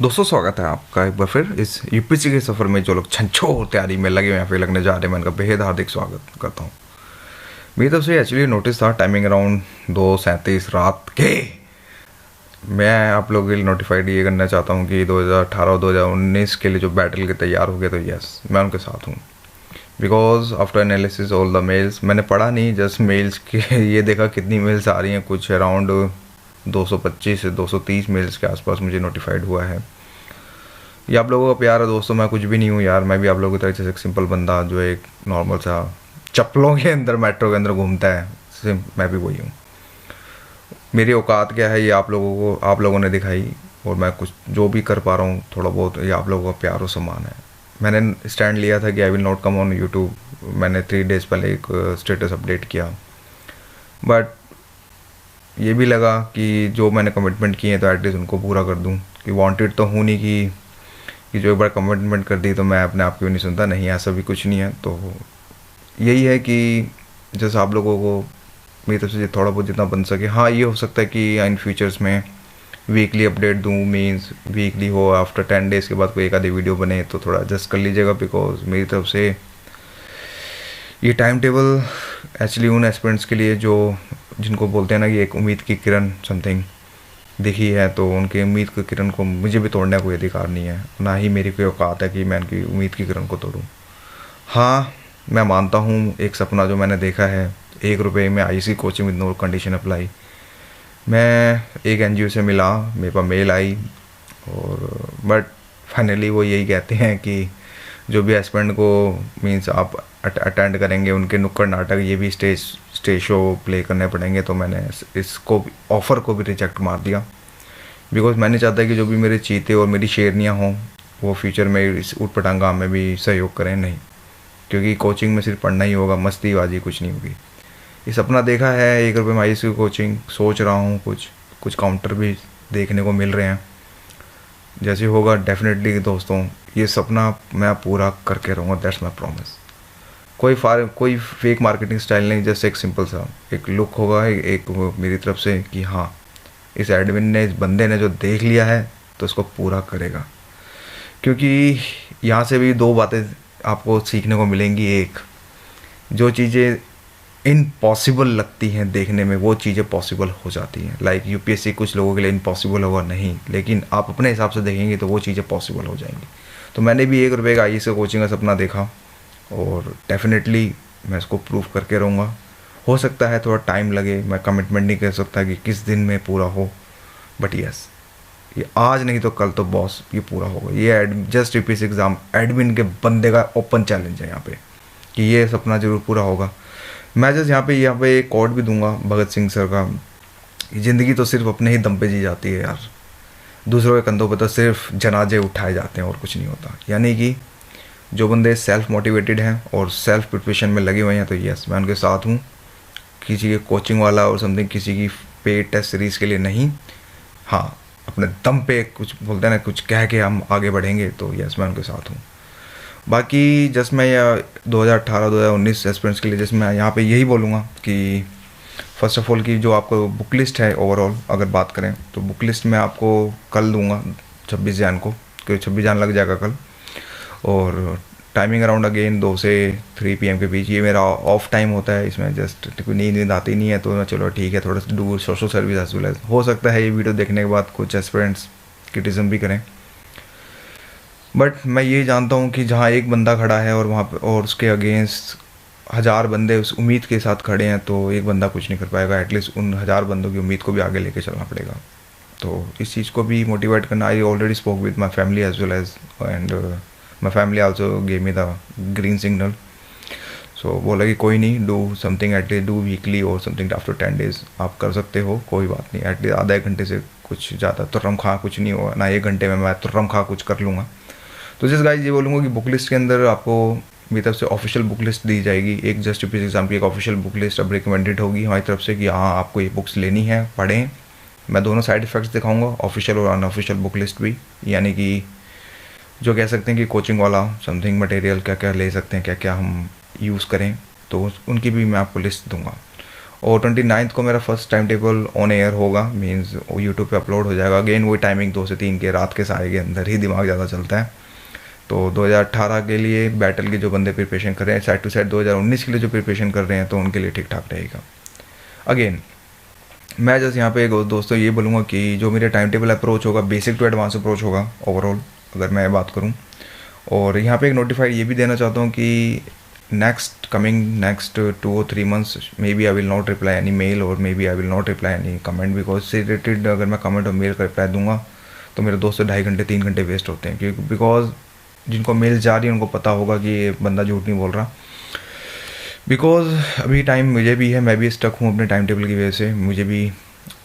दोस्तों, स्वागत है आपका एक बार फिर इस यूपीसी के सफ़र में। जो लोग छंछोर तैयारी में लगे हुए हैं, फिर लगने जा रहे हैं, मैं उनका बेहद हार्दिक स्वागत करता हूँ। मेरी तरफ से एक्चुअली नोटिस था, टाइमिंग अराउंड 2:37 रात के। मैं आप लोगों के लिए नोटिफाइड ये करना चाहता हूँ कि 2018 और 2019 के लिए जो बैटल के तैयार हो गए, तो यस, मैं उनके साथ हूँ। Because after analysis all the mails, मैंने पढ़ा नहीं, जस्ट मेल्स के ये देखा कितनी मेल्स आ रही हैं। कुछ अराउंड 225 से 230 मेल्स के आसपास मुझे नोटिफाइड हुआ है। ये आप लोगों का प्यार है दोस्तों, मैं कुछ भी नहीं हूँ यार। मैं भी आप लोगों की तरह जैसे एक सिंपल बंदा जो एक नॉर्मल सा चप्पलों के अंदर मेट्रो के अंदर घूमता है, सिम मैं भी वही हूँ। मेरी औकात क्या है ये आप लोगों ने दिखाई, और मैं कुछ जो भी कर पा रहा हूँ थोड़ा बहुत, ये आप लोगों का प्यार और सम्मान है। मैंने स्टैंड लिया था कि आई will not come on YouTube. मैंने 3 डेज़ पहले एक स्टेटस अपडेट किया, बट ये भी लगा कि जो मैंने कमिटमेंट किए हैं तो एटलीस्ट उनको पूरा कर दूँ। कि वांटेड तो हूँ नहीं कि जो एक बार कमिटमेंट कर दी तो मैं अपने आप की भी नहीं सुनता, नहीं, ऐसा भी कुछ नहीं है। तो यही है कि जैसे आप लोगों को मेरी तरफ से थोड़ा बहुत जितना बन सके। हाँ, ये हो सकता है कि इन फ्यूचर्स में वीकली अपडेट दूँ, मीन्स वीकली हो, आफ्टर 10 डेज़ के बाद कोई एक आधी वीडियो बने तो थोड़ा एडजस्ट कर लीजिएगा। बिकॉज मेरी तरफ से ये टाइम टेबल एक्चुअली उन एस्पिरेंट्स के लिए जो जिनको बोलते हैं ना कि एक उम्मीद की किरण समथिंग दिखी है, तो उनकी उम्मीद की किरण को मुझे भी तोड़ने का कोई अधिकार नहीं है, ना ही मेरी कोई औकात है कि मैं उनकी उम्मीद की किरण को तोड़ूं। हाँ, मैं मानता हूँ एक सपना जो मैंने देखा है, 1 रुपये में IC coaching with no condition apply. मैं एक एनजीओ से मिला, मेरे पास मेल आई, और बट फाइनली वो यही कहते हैं कि जो भी एस्पिरेंट को मीन्स आप अटेंड करेंगे उनके नुक्कड़ नाटक, ये भी स्टेज शो प्ले करने पड़ेंगे। तो मैंने इसको ऑफ़र को भी रिजेक्ट मार दिया। बिकॉज मैं नहीं चाहता कि जो भी मेरे चीते और मेरी शेरनियाँ हों वो फ्यूचर में इस ऊट पटांग काम में भी सहयोग करें, नहीं। क्योंकि कोचिंग में सिर्फ पढ़ना ही होगा, मस्तीबाजी कुछ नहीं होगी। ये सपना देखा है 1 रुपये में आई की कोचिंग, सोच रहा हूँ कुछ कुछ काउंटर भी देखने को मिल रहे हैं। जैसे होगा डेफिनेटली दोस्तों, ये सपना मैं पूरा करके रहूँगा, दैट्स माई प्रॉमिस। कोई फेक मार्केटिंग स्टाइल नहीं, जस्ट एक सिंपल सा एक लुक होगा, एक मेरी तरफ से कि हाँ, इस एडमिन ने, इस बंदे ने जो देख लिया है तो उसको पूरा करेगा। क्योंकि यहाँ से भी दो बातें आपको सीखने को मिलेंगी। एक, जो चीज़ें इम्पॉसिबल लगती हैं देखने में, वो चीज़ें पॉसिबल हो जाती हैं। लाइक यूपीएससी कुछ लोगों के लिए इम्पॉसिबल होगा, नहीं, लेकिन आप अपने हिसाब से देखेंगे तो वो चीज़ें पॉसिबल हो जाएंगी। तो मैंने भी 1 रुपये का आईएएस कोचिंग का सपना देखा, और डेफिनेटली मैं इसको प्रूव करके रहूँगा। हो सकता है थोड़ा टाइम लगे, मैं कमिटमेंट नहीं कर सकता कि किस दिन में पूरा हो, बट यस, ये आज नहीं तो कल तो बॉस ये पूरा होगा। ये जस्ट यूपीएससी एग्ज़ाम एडमिन के बंदे का ओपन चैलेंज है यहाँ पे, कि ये सपना ज़रूर पूरा होगा। मैं जस्ट यहाँ पे एक कोट भी दूंगा भगत सिंह सर का, ज़िंदगी तो सिर्फ अपने ही दम पे जी जाती है यार, दूसरों के कंधों पर तो सिर्फ जनाजे उठाए जाते हैं और कुछ नहीं होता। यानी कि जो बंदे सेल्फ मोटिवेटेड हैं और सेल्फ प्रिपरेशन में लगे हुए हैं, तो यस, मैं उनके साथ हूँ। किसी के कोचिंग वाला और समथिंग, किसी की पेड टेस्ट सीरीज़ के लिए नहीं। हाँ, अपने दम पे कुछ बोलते हैं ना, कुछ कह के हम आगे बढ़ेंगे, तो यस, मैं उनके साथ हूँ। बाकी जस्ट मैं 2018-2019 एस्पिरेंट्स के लिए जस्ट मैं यहाँ पे यही बोलूँगा कि फ़र्स्ट ऑफ ऑल की जो आपको बुक लिस्ट है ओवरऑल अगर बात करें, तो बुक लिस्ट मैं आपको कल दूंगा 26 जैन को, क्योंकि 26 जैन लग जाएगा कल। और टाइमिंग अराउंड अगेन 2 से 3 PM के बीच। ये मेरा ऑफ टाइम होता है, इसमें जस्ट कोई नींद आती नहीं है, तो चलो ठीक है, थोड़ा सा do social service as well as. हो सकता है ये वीडियो देखने के बाद कुछ एस्पिरेंट्स क्रिटिज्म भी करें, बट मैं ये जानता हूँ कि जहाँ एक बंदा खड़ा है और वहाँ पे और उसके अगेंस्ट 1000 बंदे उस उम्मीद के साथ खड़े हैं, तो एक बंदा कुछ नहीं कर पाएगा। एटलीस्ट उन 1000 बंदों की उम्मीद को भी आगे लेके चलना पड़ेगा। तो इस चीज़ को भी मोटिवेट करना। I already spoke with my family as well as, and my family also gave me the green signal. So बोला कि कोई नहीं, do something, at least do weekly or something after 10 days आप कर सकते हो, कोई बात नहीं। एटलीस्ट आधा 1 घंटे से कुछ ज़्यादा तुर्रम खा कुछ नहीं होगा ना, 1 घंटे में मैं तुर्रम खा कुछ कर लूँगा। तो जिस गाइस ये बोलूँगा कि बुक लिस्ट के अंदर आपको मेरी तरफ से ऑफिशियल बुक लिस्ट दी जाएगी। एक जस्ट यूपीएससी एग्जाम की एक ऑफिशियल बुक लिस्ट अब रिकमेंडेड होगी हमारी तरफ से कि हाँ, आपको ये बुक्स लेनी है, पढ़ें। मैं दोनों साइड इफ़ेक्ट्स दिखाऊंगा, ऑफिशियल और अनऑफिशियल बुक लिस्ट भी। यानी कि जो कह सकते हैं कि कोचिंग वाला समथिंग मटेरियल क्या क्या ले सकते हैं, क्या क्या हम यूज़ करें, तो उनकी भी मैं आपको लिस्ट दूंगा। और 29 को मेरा first time table on air होगा, मीन्स वो यूट्यूब पे अपलोड हो जाएगा। अगेन वही टाइमिंग 2 से 3 के रात के साढ़े के अंदर ही दिमाग ज़्यादा चलता है। तो 2018 के लिए बैटल के जो बंदे प्रिपरेशन कर रहे हैं, साइड टू साइड 2019 के लिए जो प्रिपरेशन कर रहे हैं, तो उनके लिए ठीक ठाक रहेगा। अगेन मैं जस्ट यहाँ पे दोस्तों ये बोलूँगा कि जो मेरा टाइम टेबल अप्रोच होगा बेसिक टू एडवांस अप्रोच होगा ओवरऑल, अगर मैं बात करूँ। और यहाँ पे एक नोटिफाइड ये भी देना चाहता हूँ कि next 2 or 3 months maybe I will not reply any mail or maybe I will not reply any comment, because से रिलेटेड अगर मैं कमेंट और मेल का रिप्लाई दूंगा तो मेरे 2 से 2.5 घंटे 3 घंटे वेस्ट होते हैं, क्योंकि बिकॉज जिनको मेल जा रही है उनको पता होगा कि ये बंदा झूठ नहीं बोल रहा। बिकॉज अभी टाइम मुझे भी है, मैं भी स्टक हूँ अपने टाइम टेबल की वजह से। मुझे भी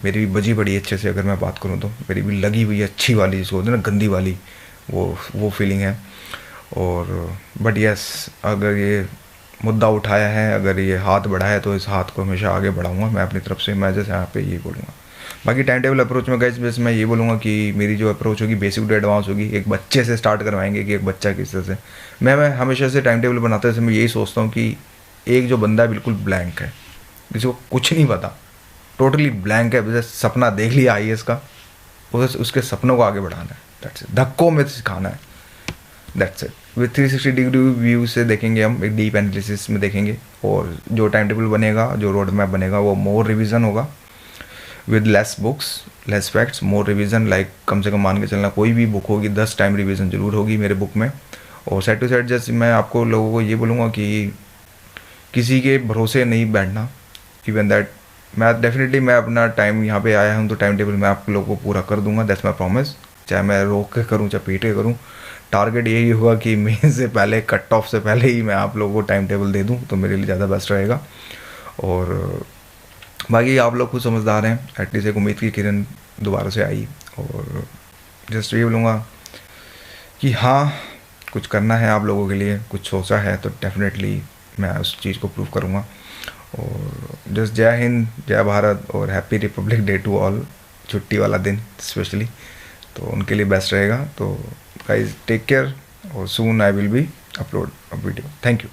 मेरी भी बजी पड़ी अच्छे से, अगर मैं बात करूँ तो मेरी भी लगी हुई है अच्छी वाली, जिसको होती है ना गंदी वाली, वो फीलिंग है। और बट यस, अगर ये मुद्दा उठाया है, अगर ये हाथ बढ़ाया है, तो इस हाथ को हमेशा आगे बढ़ाऊंगा मैं अपनी तरफ से। मैं जैसे यहाँ पे ये बोलूँगा। बाकी टाइम टेबल अप्रोच में गाइस बस मैं ये बोलूँगा कि मेरी जो अप्रोच होगी बेसिक टू एडवांस होगी। एक बच्चे से स्टार्ट करवाएंगे कि एक बच्चा किस तरह से, मैं हमेशा से टाइम टेबल बनाते समय यही सोचता हूँ कि एक जो बंदा बिल्कुल ब्लैंक है, किसी को कुछ नहीं पता, टोटली ब्लैंक है, जैसे सपना देख लिया IAS का, उसके सपनों को आगे बढ़ाना है, दैट्स इट। धक्कों में सिखाना है, that's it. With 360 degree view से देखेंगे हम, एक डीप एनालिसिस में देखेंगे। और जो टाइम टेबल बनेगा, जो रोड मैप बनेगा, वो मोर रिवीजन होगा with less books less facts, more revision. Like कम से कम मान के चलना कोई भी बुक होगी 10 टाइम रिवीजन जरूर होगी मेरे बुक में। और साइड टू साइड जैसे मैं आपको लोगों को ये बोलूँगा कि किसी के भरोसे नहीं बैठना। इवन दैट मैं अपना टाइम यहाँ पे आया हूँ तो टाइम टेबल मैं आप लोगों को पूरा कर दूंगा, दैट्स माई प्रॉमिस। चाहे मैं रोक के करूँ चाहे पीट के करूँ, टारगेट यही होगा कि मेन से पहले, कट ऑफ से पहले ही मैं आप लोगों को टाइम टेबल दे दूं, तो मेरे लिए ज़्यादा बेस्ट रहेगा। और बाकी आप लोग खुद समझदार हैं, एटलीस्ट एक उम्मीद की किरण दोबारा से आई। और जस्ट ये बोलूँगा कि हाँ, कुछ करना है आप लोगों के लिए, कुछ सोचा है तो डेफिनेटली मैं उस चीज़ को प्रूव करूँगा। और जस्ट जय हिंद, जय भारत और happy republic day to all, छुट्टी वाला दिन स्पेशली, तो उनके लिए बेस्ट रहेगा। तो गाइज टेक केयर और soon I will be upload a video. Thank you.